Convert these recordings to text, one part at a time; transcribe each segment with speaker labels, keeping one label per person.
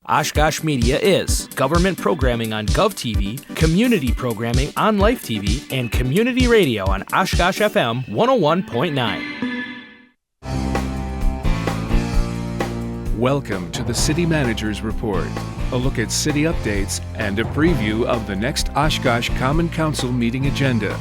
Speaker 1: Oshkosh Media is government programming on GovTV, community programming on Life TV, and community radio on Oshkosh FM 101.9.
Speaker 2: Welcome to the City Manager's Report, a look at city updates and a preview of the next Oshkosh Common Council meeting agenda.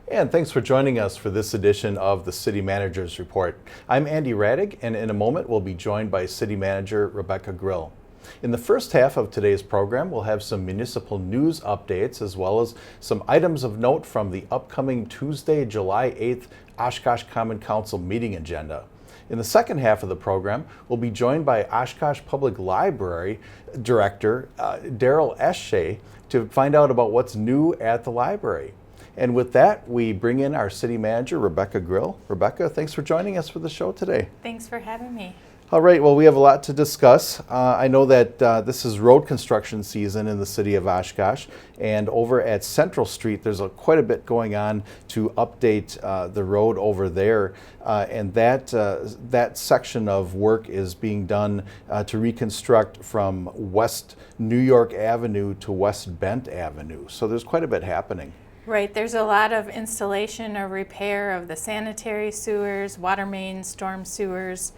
Speaker 3: And thanks for joining us for this edition of the City Manager's Report. I'm Andy Radig, and in a moment we'll be joined by City Manager Rebecca Grill. In the first half of today's program, we'll have some municipal news updates as well as some items of note from the upcoming Tuesday, July 8th Oshkosh Common Council meeting agenda. In the second half of the program, we'll be joined by Oshkosh Public Library Director Darryl Eschete to find out about what's new at the library. And with that, we bring in our city manager, Rebecca Grill. Rebecca, thanks for joining us for the show today.
Speaker 4: Thanks for having me.
Speaker 3: All right, well, we have a lot to discuss. I know that this is road construction season in the city of Oshkosh, and over at Central Street, there's quite a bit going on to update the road over there, and that section of work is being done to reconstruct from West New York Avenue to West Bent Avenue. So there's quite a bit happening.
Speaker 4: Right, there's a lot of installation or repair of the sanitary sewers, water mains, storm sewers,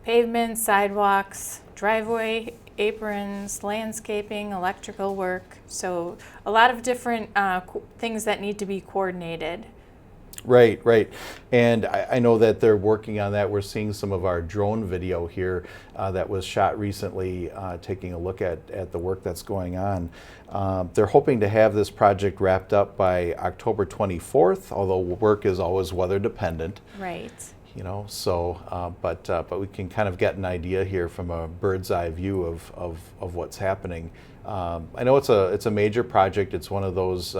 Speaker 4: pavements, sidewalks, driveway aprons, landscaping, electrical work. So a lot of different things that need to be coordinated.
Speaker 3: Right. And I know that they're working on that. We're seeing some of our drone video here that was shot recently, taking a look at the work that's going on. They're hoping to have this project wrapped up by October 24th, although work is always weather dependent.
Speaker 4: Right.
Speaker 3: You know, so, but we can kind of get an idea here from a bird's eye view of what's happening. I know it's a major project. It's one of those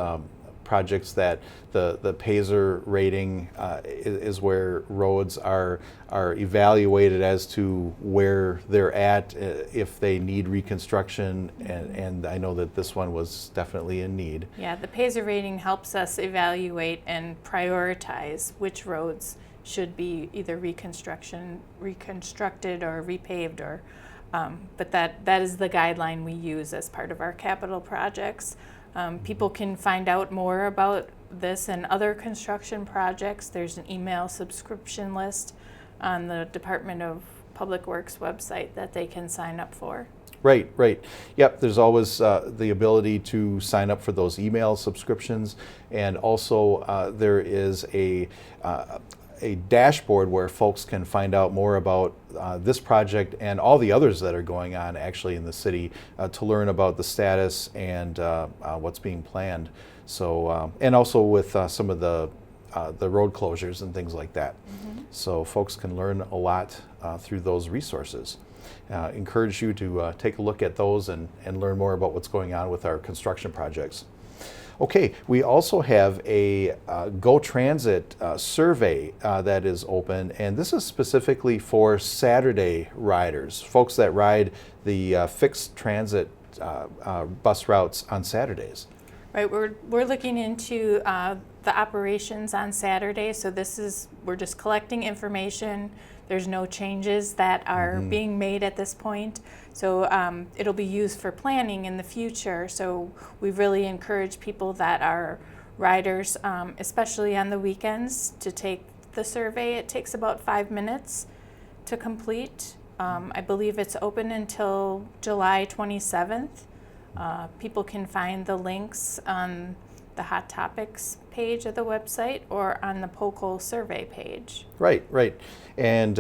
Speaker 3: projects that the PASER rating is where roads are evaluated as to where they're at if they need reconstruction, and I know that this one was definitely in need.
Speaker 4: Yeah, the PASER rating helps us evaluate and prioritize which roads should be either reconstructed or repaved, or but that is the guideline we use as part of our capital projects. People can find out more about this and other construction projects. There's an email subscription list on the Department of Public Works website that they can sign up for.
Speaker 3: Right. Yep, there's always the ability to sign up for those email subscriptions, and also there is a dashboard where folks can find out more about this project and all the others that are going on actually in the city to learn about the status and what's being planned. So, and also with some of the road closures and things like that. Mm-hmm. So folks can learn a lot through those resources. Encourage you to take a look at those and learn more about what's going on with our construction projects. Okay, we also have a Go Transit survey that is open, and this is specifically for Saturday riders, folks that ride the fixed transit bus routes on Saturdays.
Speaker 4: Right, we're looking into the operations on Saturday, so we're just collecting information. There's no changes that are being made at this point. So it'll be used for planning in the future. So we really encourage people that are riders, especially on the weekends, to take the survey. It takes about 5 minutes to complete. I believe it's open until July 27th. People can find the links on the Hot Topics page of the website or on the POCL survey page.
Speaker 3: Right. And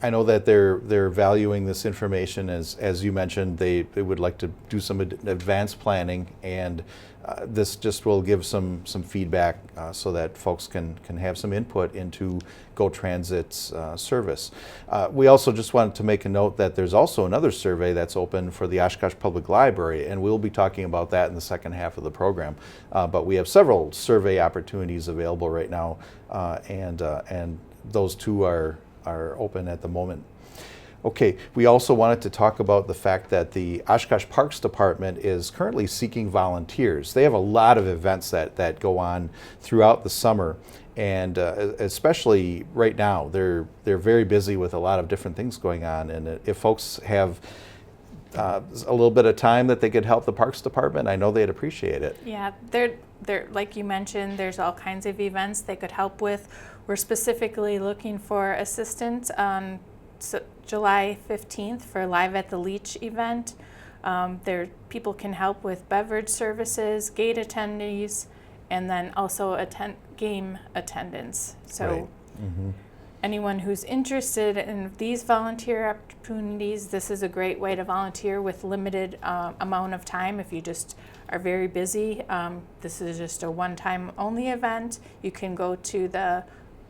Speaker 3: I know that they're valuing this information, as you mentioned. They would like to do some advanced planning, and this just will give some feedback so that folks can have some input into Go Transit's service. We also just wanted to make a note that there's also another survey that's open for the Oshkosh Public Library, and we'll be talking about that in the second half of the program. But we have several survey opportunities available right now, and those two are open at the moment. Okay, we also wanted to talk about the fact that the Oshkosh Parks Department is currently seeking volunteers. They have a lot of events that go on throughout the summer, And especially right now, they're very busy with a lot of different things going on. And if folks have a little bit of time that they could help the Parks Department, I know they'd appreciate it.
Speaker 4: Yeah, they're like you mentioned, there's all kinds of events they could help with. We're specifically looking for assistance on July 15th for Live at the Leach event. People can help with beverage services, gate attendees, and then also game attendance. So
Speaker 3: Right. Mm-hmm.
Speaker 4: anyone who's interested in these volunteer opportunities, this is a great way to volunteer with limited amount of time. If you just are very busy, this is just a one-time only event. You can go to the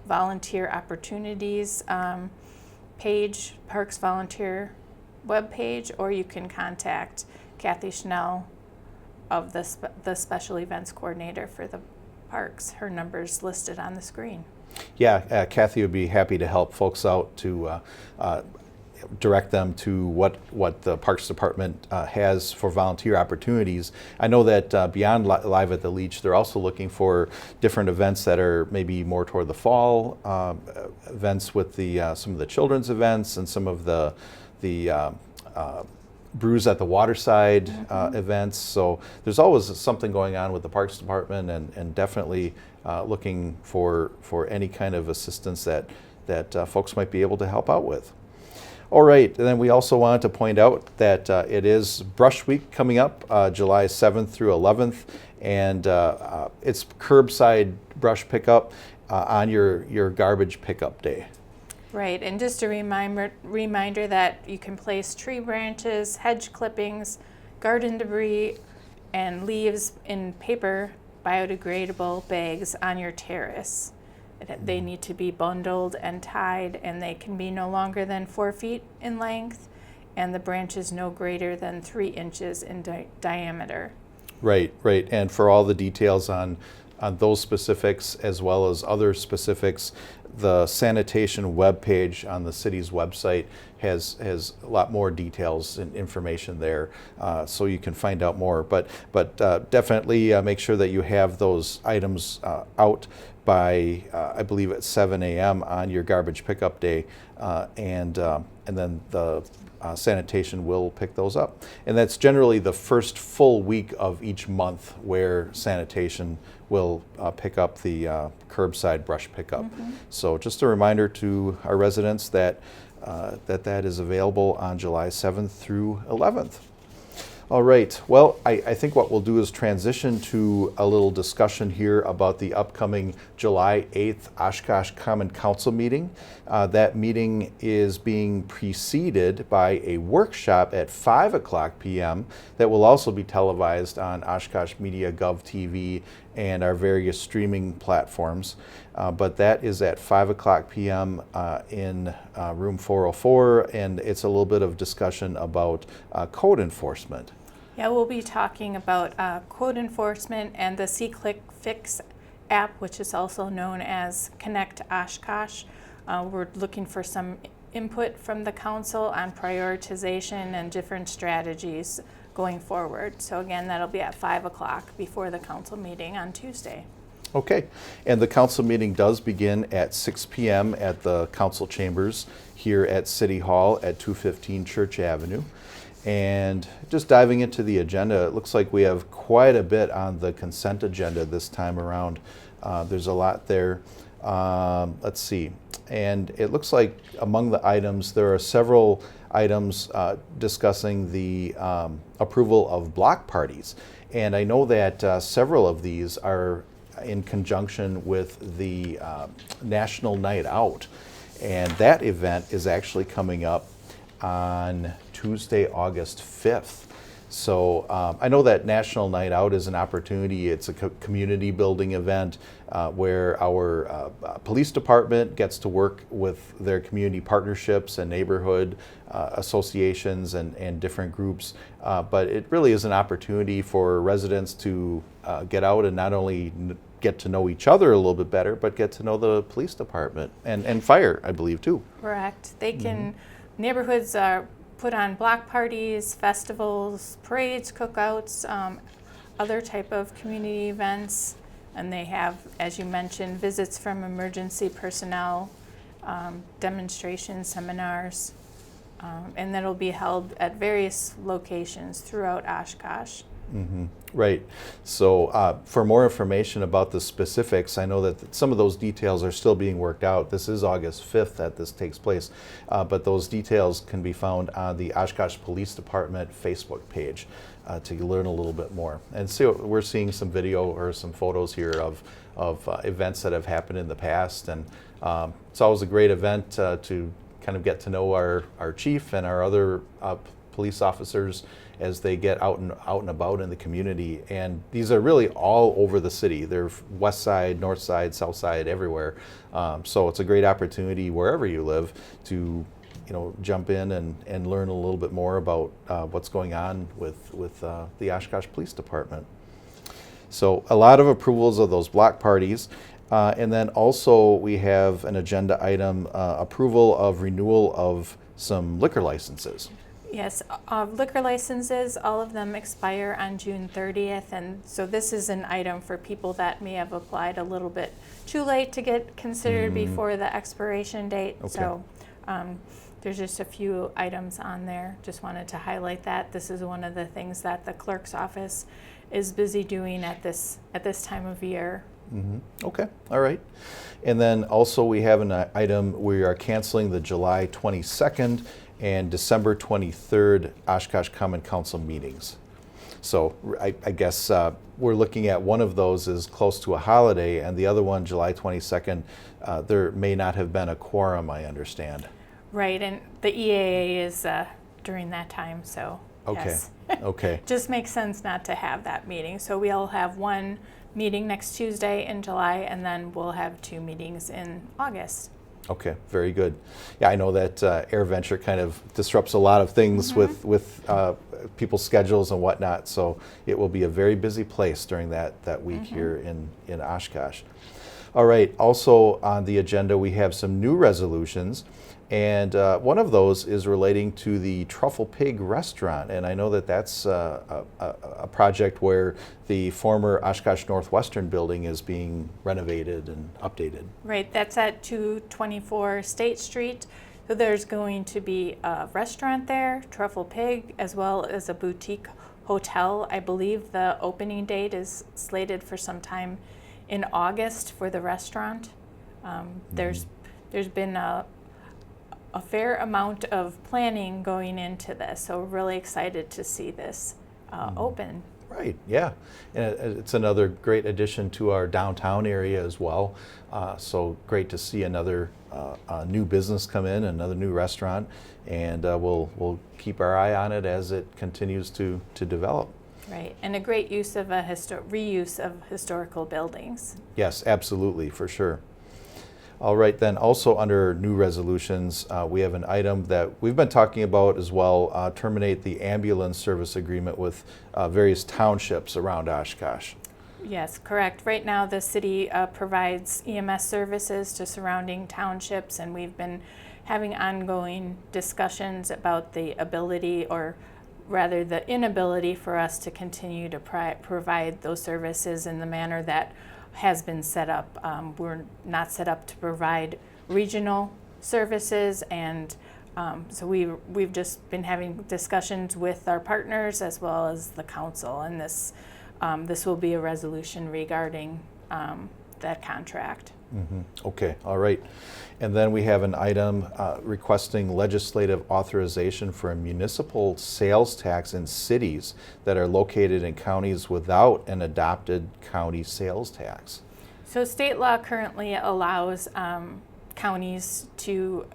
Speaker 4: volunteer opportunities page, Parks Volunteer webpage, or you can contact Kathy Schnell of the Special Events Coordinator for the Parks. Her number's listed on the screen.
Speaker 3: Yeah, Kathy would be happy to help folks out to direct them to what the Parks Department has for volunteer opportunities. I know that beyond Live at the Leach, they're also looking for different events that are maybe more toward the fall, events with some of the children's events and some of the Brews at the Waterside events. So there's always something going on with the Parks Department, and definitely looking for any kind of assistance that folks might be able to help out with. All right, and then we also wanted to point out that it is Brush Week coming up, July 7th through 11th, and it's curbside brush pickup on your garbage pickup day.
Speaker 4: Right, and just a reminder that you can place tree branches, hedge clippings, garden debris, and leaves in paper biodegradable bags on your terrace. They need to be bundled and tied, and they can be no longer than 4 feet in length, and the branches no greater than 3 inches in diameter.
Speaker 3: Right, and for all the details on those specifics as well as other specifics, the sanitation webpage on the city's website has a lot more details and information there, so you can find out more. But definitely make sure that you have those items out by I believe at 7 a.m. on your garbage pickup day, and then the sanitation will pick those up. And that's generally the first full week of each month where sanitation will pick up the curbside brush pickup. So just a reminder to our residents that that is available on July 7th through 11th. All right, well, I think what we'll do is transition to a little discussion here about the upcoming July 8th Oshkosh Common Council meeting. That meeting is being preceded by a workshop at 5 o'clock p.m. that will also be televised on Oshkosh Media Gov TV and our various streaming platforms. But that is at 5 o'clock p.m. In room 404, and it's a little bit of discussion about code enforcement.
Speaker 4: Yeah, we'll be talking about code enforcement and the C-Click Fix app, which is also known as Connect Oshkosh. We're looking for some input from the council on prioritization and different strategies going forward. So again, that'll be at 5 o'clock before the council meeting on Tuesday.
Speaker 3: Okay, and the council meeting does begin at 6 p.m. at the council chambers here at City Hall at 215 Church Avenue. And just diving into the agenda, it looks like we have quite a bit on the consent agenda this time around. There's a lot there. Let's see. And it looks like among the items, there are several items discussing the approval of block parties. And I know that several of these are in conjunction with the National Night Out. And that event is actually coming up on Tuesday, August 5th. So I know that National Night Out is an opportunity. It's a community building event where our police department gets to work with their community partnerships and neighborhood associations and different groups. But it really is an opportunity for residents to get out and not only get to know each other a little bit better, but get to know the police department and fire, I believe, too.
Speaker 4: Correct. They can, neighborhoods put on block parties, festivals, parades, cookouts, other type of community events And they have, as you mentioned, visits from emergency personnel, demonstrations, seminars, and that'll be held at various locations throughout Oshkosh.
Speaker 3: Right. So for more information about the specifics, I know that some of those details are still being worked out. This is August 5th that this takes place, but those details can be found on the Oshkosh Police Department Facebook page to learn a little bit more. And so we're seeing some video or some photos here of events that have happened in the past, and it's always a great event to kind of get to know our chief and our other police officers as they get out and about in the community. And these are really all over the city. They're west side, north side, south side, everywhere. So it's a great opportunity wherever you live to jump in and learn a little bit more about what's going on with the Oshkosh Police Department. So a lot of approvals of those block parties. And then also we have an agenda item, approval of renewal of some liquor licenses.
Speaker 4: Yes, liquor licenses, all of them expire on June 30th, and so this is an item for people that may have applied a little bit too late to get considered before the expiration date.
Speaker 3: Okay.
Speaker 4: So there's just a few items on there. Just wanted to highlight that. This is one of the things that the clerk's office is busy doing at this time of year.
Speaker 3: Okay, all right. And then also we have an item, we are canceling the July 22nd and December 23rd Oshkosh Common Council meetings. So I guess we're looking at one of those is close to a holiday, and the other one, July 22nd, there may not have been a quorum, I understand.
Speaker 4: Right, and the EAA is during that time, so
Speaker 3: Okay,
Speaker 4: yes.
Speaker 3: okay.
Speaker 4: Just makes sense not to have that meeting. So we'll have one meeting next Tuesday in July, and then we'll have 2 meetings in August.
Speaker 3: Okay, very good. Yeah, I know that AirVenture kind of disrupts a lot of things with people's schedules and whatnot, so it will be a very busy place during that week here in Oshkosh. All right, also on the agenda we have some new resolutions, and one of those is relating to the Truffle Pig restaurant, and I know that that's a project where the former Oshkosh Northwestern building is being renovated and updated.
Speaker 4: Right, that's at 224 State Street. So there's going to be a restaurant there, Truffle Pig, as well as a boutique hotel. I believe the opening date is slated for some time in August for the restaurant. There's been a fair amount of planning going into this, so we're really excited to see this open.
Speaker 3: Right, yeah. And it's another great addition to our downtown area as well. So great to see another new business come in, another new restaurant, and we'll keep our eye on it as it continues to develop.
Speaker 4: Right, and a great use of reuse of historical buildings.
Speaker 3: Yes, absolutely, for sure. All right, then also under new resolutions, we have an item that we've been talking about as well, terminate the ambulance service agreement with various townships around Oshkosh.
Speaker 4: Yes, correct. Right now the city provides EMS services to surrounding townships, and we've been having ongoing discussions about the ability, or rather the inability, for us to continue to provide those services in the manner that has been set up. We're not set up to provide regional services, and so we've just been having discussions with our partners as well as the council, and this will be a resolution regarding that contract.
Speaker 3: Okay, all right. And then we have an item requesting legislative authorization for a municipal sales tax in cities that are located in counties without an adopted county sales tax.
Speaker 4: So state law currently allows counties to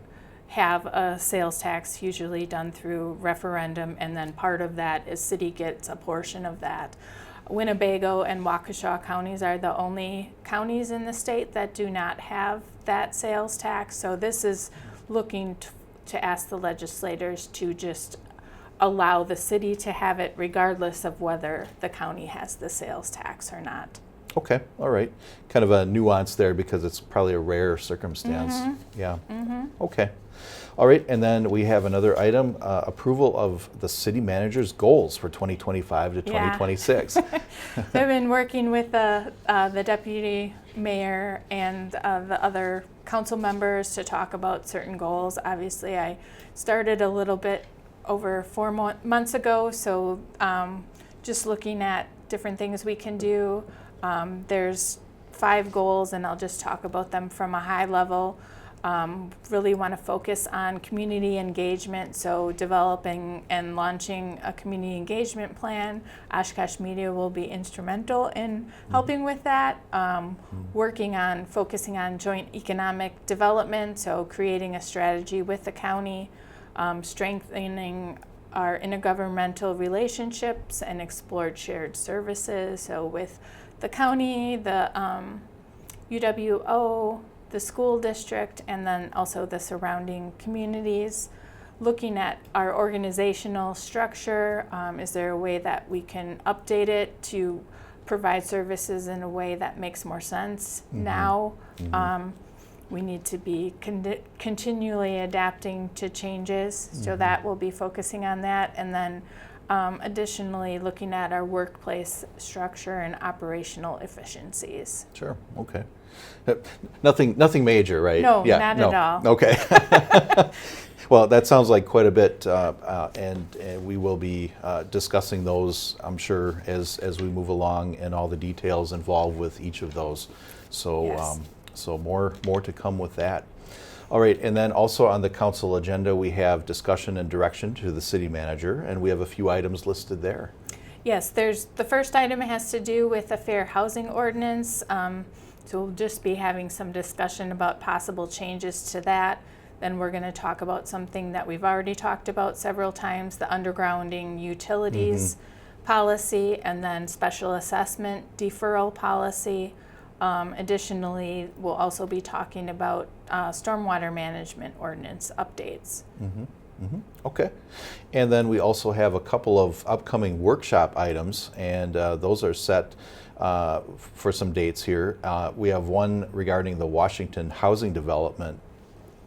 Speaker 4: have a sales tax, usually done through referendum, and then part of that is city gets a portion of that. Winnebago and Waukesha counties are the only counties in the state that do not have that sales tax. So this is looking to ask the legislators to just allow the city to have it regardless of whether the county has the sales tax or not.
Speaker 3: Okay, all right. Kind of a nuance there because it's probably a rare circumstance. Yeah. Okay. All right, and then we have another item, approval of the city manager's goals for 2025 to 2026.
Speaker 4: So I've been working with the deputy mayor and the other council members to talk about certain goals. Obviously, I started a little bit over 4 months ago, so just looking at different things we can do. There's 5 goals, and I'll just talk about them from a high level. Really want to focus on community engagement, so developing and launching a community engagement plan. Oshkosh Media will be instrumental in helping with that. Working on focusing on joint economic development, so creating a strategy with the county, strengthening our intergovernmental relationships and explored shared services, so with the county, the UWO, the school district, and then also the surrounding communities. Looking at our organizational structure, is there a way that we can update it to provide services in a way that makes more sense now? We need to be continually adapting to changes, so that we'll be focusing on that. And then additionally, looking at our workplace structure and operational efficiencies.
Speaker 3: Sure, okay. Nothing major, right?
Speaker 4: No, not at all.
Speaker 3: Okay. Well, that sounds like quite a bit, and we will be discussing those, I'm sure, as we move along, and all the details involved with each of those. So,
Speaker 4: Yes.
Speaker 3: So more to come with that. All right, and then also on the council agenda, we have discussion and direction to the city manager, and we have a few items listed there.
Speaker 4: Yes, the first item has to do with the fair housing ordinance. So we'll just be having some discussion about possible changes to that. Then we're going to talk about something that we've already talked about several times, the undergrounding utilities policy, and then special assessment deferral policy. Additionally, we'll also be talking about stormwater management ordinance updates.
Speaker 3: Okay. And then we also have a couple of upcoming workshop items, and those are set for some dates here. We have one regarding the Washington housing development.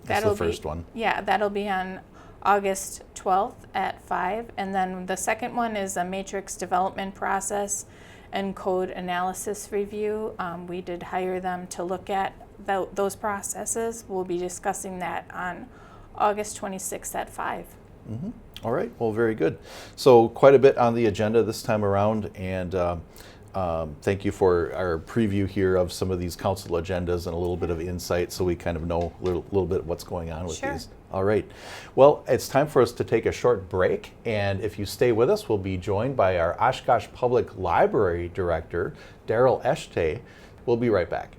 Speaker 3: That's the first one.
Speaker 4: Yeah, that'll be on August 12th at 5. And then the second one is a matrix development process and code analysis review. We did hire them to look at those processes. We'll be discussing that on August 26th at 5.
Speaker 3: All right, well, very good. So quite a bit on the agenda this time around, and thank you for our preview here of some of these council agendas and a little bit of insight, so we kind of know a little bit what's going on with these. All right. Well, it's time for us to take a short break, and if you stay with us, we'll be joined by our Oshkosh Public Library Director, Darryl Eschete. We'll be right back.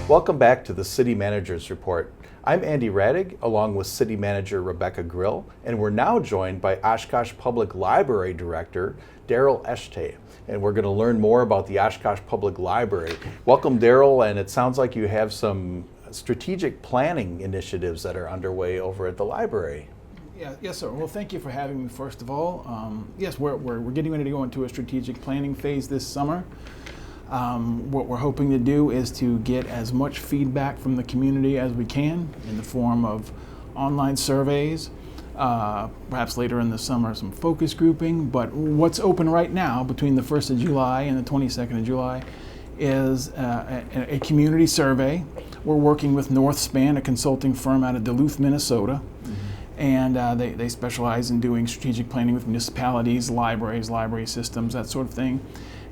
Speaker 3: Welcome back to the City Manager's Report. I'm Andy Radig, along with City Manager Rebecca Grill, and we're now joined by Oshkosh Public Library Director, Darryl Eschete. And we're going to learn more about the Oshkosh Public Library. Welcome, Darryl, and it sounds like you have some strategic planning initiatives that are underway over at the library.
Speaker 5: Yeah, yes, sir. Well, thank you for having me, first of all. Yes, we're getting ready to go into a strategic planning phase this summer. What we're hoping to do is to get as much feedback from the community as we can in the form of online surveys, perhaps later in the summer some focus grouping, but what's open right now between the 1st of July and the 22nd of July is a community survey. We're working with Northspan, a consulting firm out of Duluth, Minnesota, and they specialize in doing strategic planning with municipalities, libraries, library systems, that sort of thing.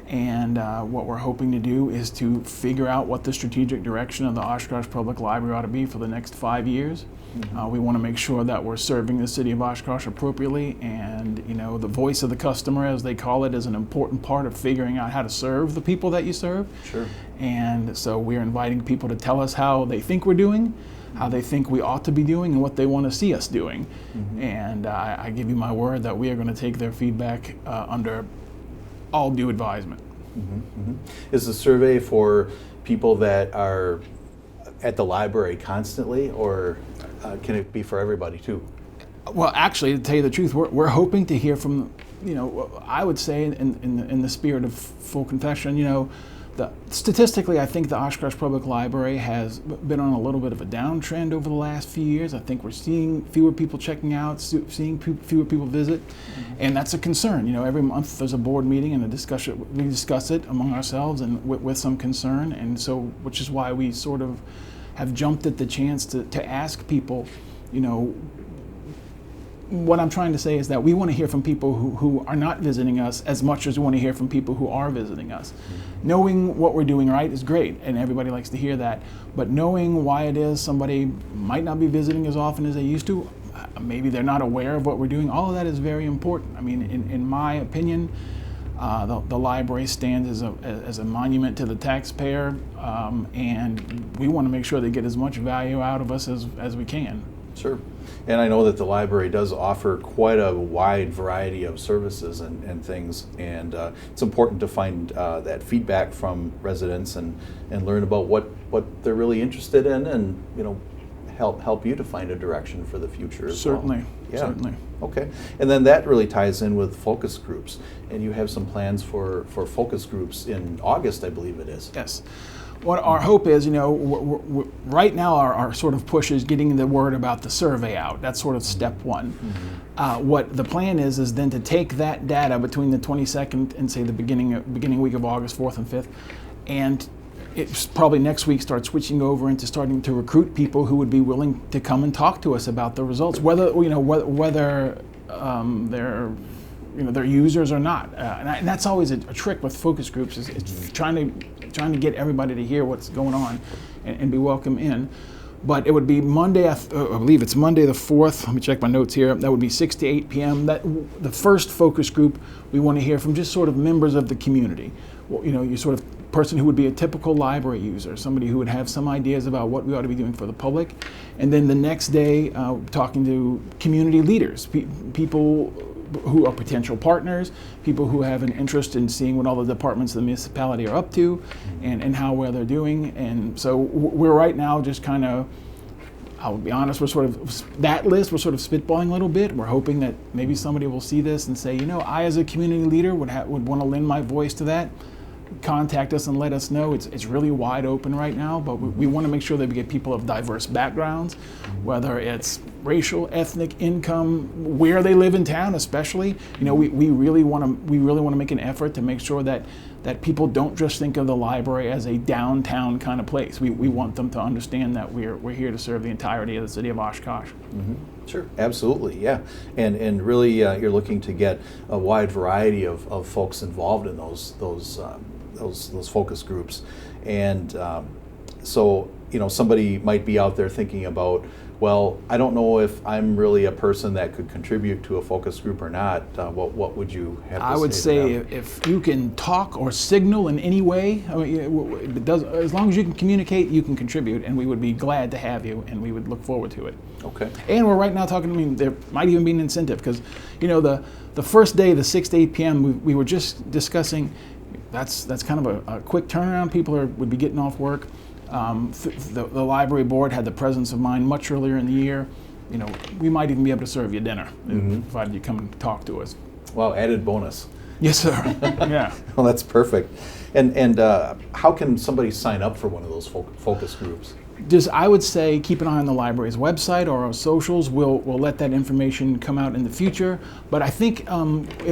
Speaker 5: And what we're hoping to do is to figure out what the strategic direction of the Oshkosh Public Library ought to be for the next 5 years. We want to make sure that we're serving the city of Oshkosh appropriately, and the voice of the customer, as they call it, is an important part of figuring out how to serve the people that you serve.
Speaker 3: Sure.
Speaker 5: And so we're inviting people to tell us how they think we're doing, how they think we ought to be doing, and what they want to see us doing. And I give you my word that we are going to take their feedback under all due advisement.
Speaker 3: Is the survey for people that are at the library constantly, or can it be for everybody too?
Speaker 5: Well, actually, to tell you the truth, we're hoping to hear from, I would say in the spirit of full confession, statistically, I think the Oshkosh Public Library has been on a little bit of a downtrend over the last few years. I think we're seeing fewer people checking out, seeing fewer people visit, and that's a concern. Every month there's a board meeting and a discussion. We discuss it among ourselves and with some concern, and so which is why we sort of have jumped at the chance to ask people, what I'm trying to say is that we want to hear from people who are not visiting us as much as we want to hear from people who are visiting us. Knowing what we're doing right is great, and everybody likes to hear that, but knowing why it is somebody might not be visiting as often as they used to, maybe they're not aware of what we're doing, all of that is very important. I mean, in my opinion, the library stands as a monument to the taxpayer, and we want to make sure they get as much value out of us as we can.
Speaker 3: Sure. And I know that the library does offer quite a wide variety of services and things, and it's important to find that feedback from residents and learn about what they're really interested in, and help you to find a direction for the future as
Speaker 5: Certainly.
Speaker 3: well. Yeah.
Speaker 5: Certainly.
Speaker 3: Okay. And then that really ties in with focus groups, and you have some plans for focus groups in August, I believe it is.
Speaker 5: Yes. What our hope is, right now our sort of push is getting the word about the survey out. That's sort of step one. What the plan is then to take that data between the 22nd and say the beginning week of August 4th and 5th, and it's probably next week start switching over into starting to recruit people who would be willing to come and talk to us about the results, whether they're users or not, and that's always a trick with focus groups. Is trying to get everybody to hear what's going on and be welcome in. But it would be Monday, I believe it's Monday the 4th. Let me check my notes here. That would be 6 to 8 p.m. The first focus group, we want to hear from just sort of members of the community. Well, you sort of person who would be a typical library user, somebody who would have some ideas about what we ought to be doing for the public. And then the next day, talking to community leaders, people who are potential partners, people who have an interest in seeing what all the departments of the municipality are up to and how well they're doing. And so we're right now just kind of, I'll be honest, we're sort of spitballing a little bit. We're hoping that maybe somebody will see this and say, I as a community leader would want to lend my voice to that. Contact us and let us know. It's really wide open right now, but we want to make sure that we get people of diverse backgrounds, whether it's racial, ethnic, income, where they live in town, especially. We really want to make an effort to make sure that people don't just think of the library as a downtown kind of place. We want them to understand that we're here to serve the entirety of the city of Oshkosh.
Speaker 3: Sure, absolutely, yeah, and really, you're looking to get a wide variety of folks involved in those focus groups, and so somebody might be out there thinking about, well, I don't know if I'm really a person that could contribute to a focus group or not. What would you have to say?
Speaker 5: I would say if you can talk or signal in any way, as long as you can communicate, you can contribute, and we would be glad to have you, and we would look forward to it.
Speaker 3: Okay.
Speaker 5: And we're right now talking, there might even be an incentive, because the first day, the 6 to 8 p.m., we were just discussing, that's kind of a quick turnaround. People would be getting off work. The library board had the presence of mind much earlier in the year. We might even be able to serve you dinner, provided you come and talk to us.
Speaker 3: Wow, added bonus.
Speaker 5: Yes, sir. Yeah.
Speaker 3: Well, that's perfect. And how can somebody sign up for one of those focus groups?
Speaker 5: just, I would say, keep an eye on the library's website or our socials. We'll let that information come out in the future. But I think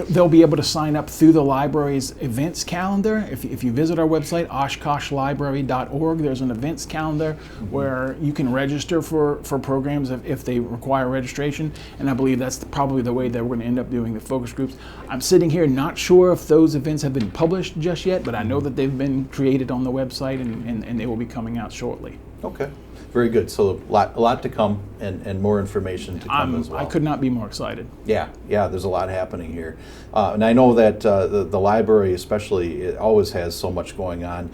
Speaker 5: they'll be able to sign up through the library's events calendar. If you visit our website, oshkoshlibrary.org, there's an events calendar where you can register for programs if they require registration. And I believe that's probably the way that we're going to end up doing the focus groups. I'm sitting here not sure if those events have been published just yet, but I know that they've been created on the website and they will be coming out shortly.
Speaker 3: Okay, very good. So a lot to come and more information to come as well.
Speaker 5: I could not be more excited.
Speaker 3: Yeah, there's a lot happening here. And I know that the library especially, it always has so much going on.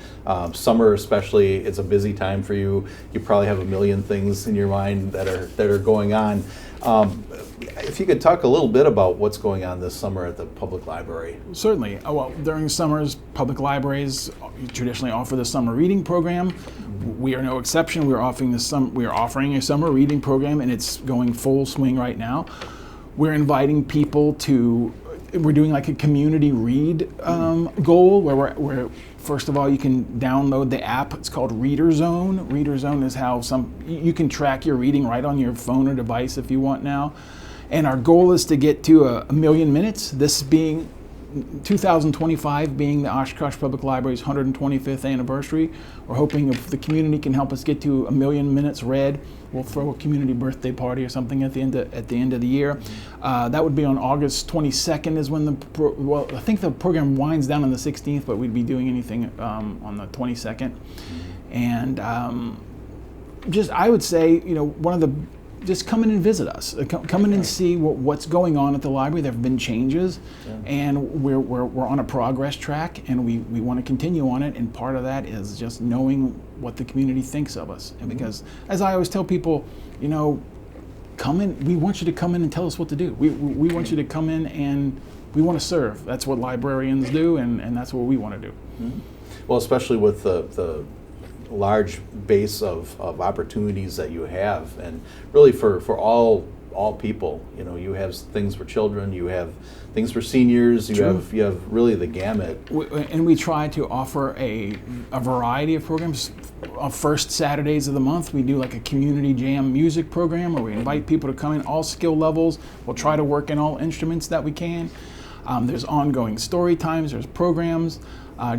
Speaker 3: Summer especially, it's a busy time for you. You probably have a million things in your mind that are going on. If you could talk a little bit about what's going on this summer at the public library.
Speaker 5: Certainly. Well, during summers, public libraries traditionally offer the summer reading program. We are no exception. We are offering a summer reading program, and it's going full swing right now. We're inviting people we're doing like a community read goal where first of all, you can download the app. It's called Reader Zone. Reader Zone is how you can track your reading right on your phone or device if you want now. And our goal is to get to a million minutes. This being 2025 being the Oshkosh Public Library's 125th anniversary. We're hoping if the community can help us get to 1 million minutes read, we'll throw a community birthday party or something at the end of the year. That would be on August 22nd is when I think the program winds down on the 16th, but we'd be doing anything on the 22nd. And I would say, just come in and visit us. Come in and see what's going on at the library. There have been changes, and we're on a progress track, and we want to continue on it. And part of that is just knowing what the community thinks of us. And because, as I always tell people, come in. We want you to come in and tell us what to do. We want you to come in and we want to serve. That's what librarians do, and that's what we want to do.
Speaker 3: Mm-hmm. Well, especially with the large base of opportunities that you have, and really for all people. You have things for children, you have things for seniors, you have really the gamut.
Speaker 5: And we try to offer a variety of programs. First Saturdays of the month, we do like a community jam music program where we invite people to come in all skill levels. We'll try to work in all instruments that we can. There's ongoing story times, there's programs.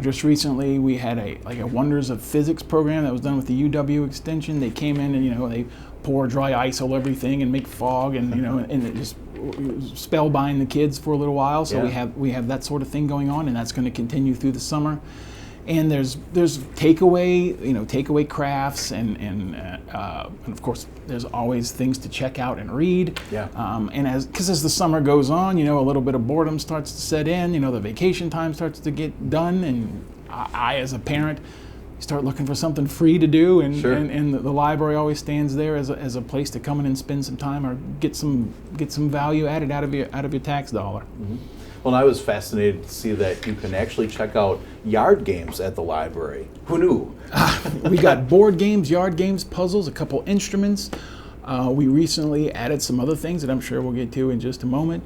Speaker 5: Just recently, we had a Wonders of Physics program that was done with the UW Extension. They came in and they pour dry ice all everything and make fog and and it just spellbind the kids for a little while. So we have that sort of thing going on, and that's going to continue through the summer. And there's takeaway crafts and of course there's always things to check out and read. And as the summer goes on, a little bit of boredom starts to set in. The vacation time starts to get done, and I as a parent start looking for something free to do, and the library always stands there as a place to come in and spend some time or get some value added out of your tax dollar.
Speaker 3: Mm-hmm. Well, I was fascinated to see that you can actually check out yard games at the library. Who knew?
Speaker 5: We got board games, yard games, puzzles, a couple instruments. We recently added some other things that I'm sure we'll get to in just a moment.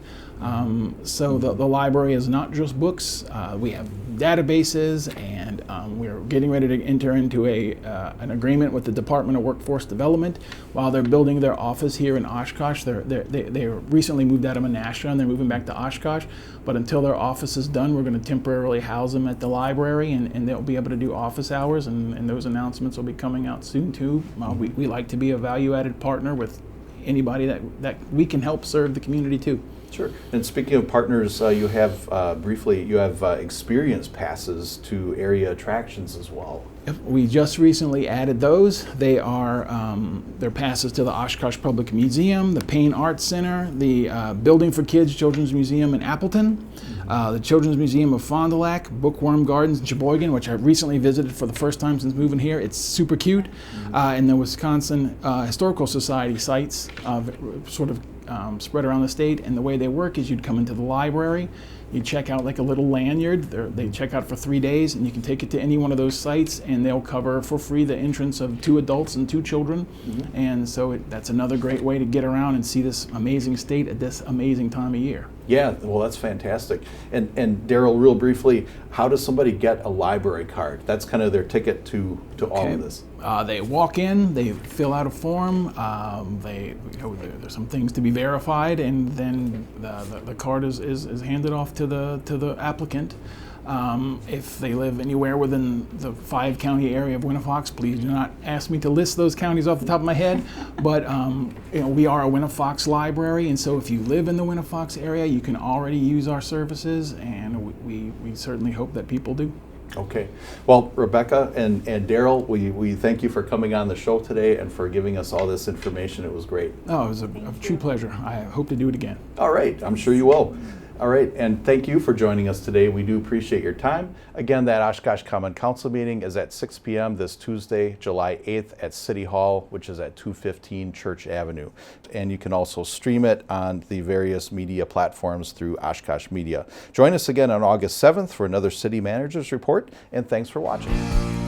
Speaker 5: So the library is not just books. We have databases, and we're getting ready to enter into an agreement with the Department of Workforce Development. While they're building their office here in Oshkosh, they recently moved out of Menasha and they're moving back to Oshkosh. But until their office is done, we're going to temporarily house them at the library, and they'll be able to do office hours, and those announcements will be coming out soon too. We like to be a value-added partner with anybody that we can help serve the community too.
Speaker 3: Sure. And speaking of partners, you have experience passes to area attractions as well.
Speaker 5: We just recently added those. They are they're passes to the Oshkosh Public Museum, the Payne Arts Center, the Building for Kids Children's Museum in Appleton, the Children's Museum of Fond du Lac, Bookworm Gardens in Sheboygan, which I recently visited for the first time since moving here. It's super cute. And the Wisconsin Historical Society sites sort of spread around the state, and the way they work is you'd come into the library, you check out like a little lanyard. They check out for 3 days, and you can take it to any one of those sites, and they'll cover for free the entrance of 2 adults and 2 children. And so that's another great way to get around and see this amazing state at this amazing time of year.
Speaker 3: Yeah, well, that's fantastic. And Darryl, real briefly, how does somebody get a library card? That's kind of their ticket to all of this.
Speaker 5: They walk in, they fill out a form, there's some things to be verified, and then the card is handed off to the applicant. If they live anywhere within the 5-county area of Winnifox, please do not ask me to list those counties off the top of my head, but we are a Winnifox library, and so if you live in the Winnifox area, you can already use our services, and we certainly hope that people do.
Speaker 3: Okay. Well, Rebecca and Darryl, we thank you for coming on the show today and for giving us all this information. It was great.
Speaker 5: Oh, it was a true pleasure. I hope to do it again.
Speaker 3: All right. I'm sure you will. All right, and thank you for joining us today. We do appreciate your time. Again, that Oshkosh Common Council meeting is at 6 p.m. this Tuesday, July 8th at City Hall, which is at 215 Church Avenue. And you can also stream it on the various media platforms through Oshkosh Media. Join us again on August 7th for another City Managers Report, and thanks for watching.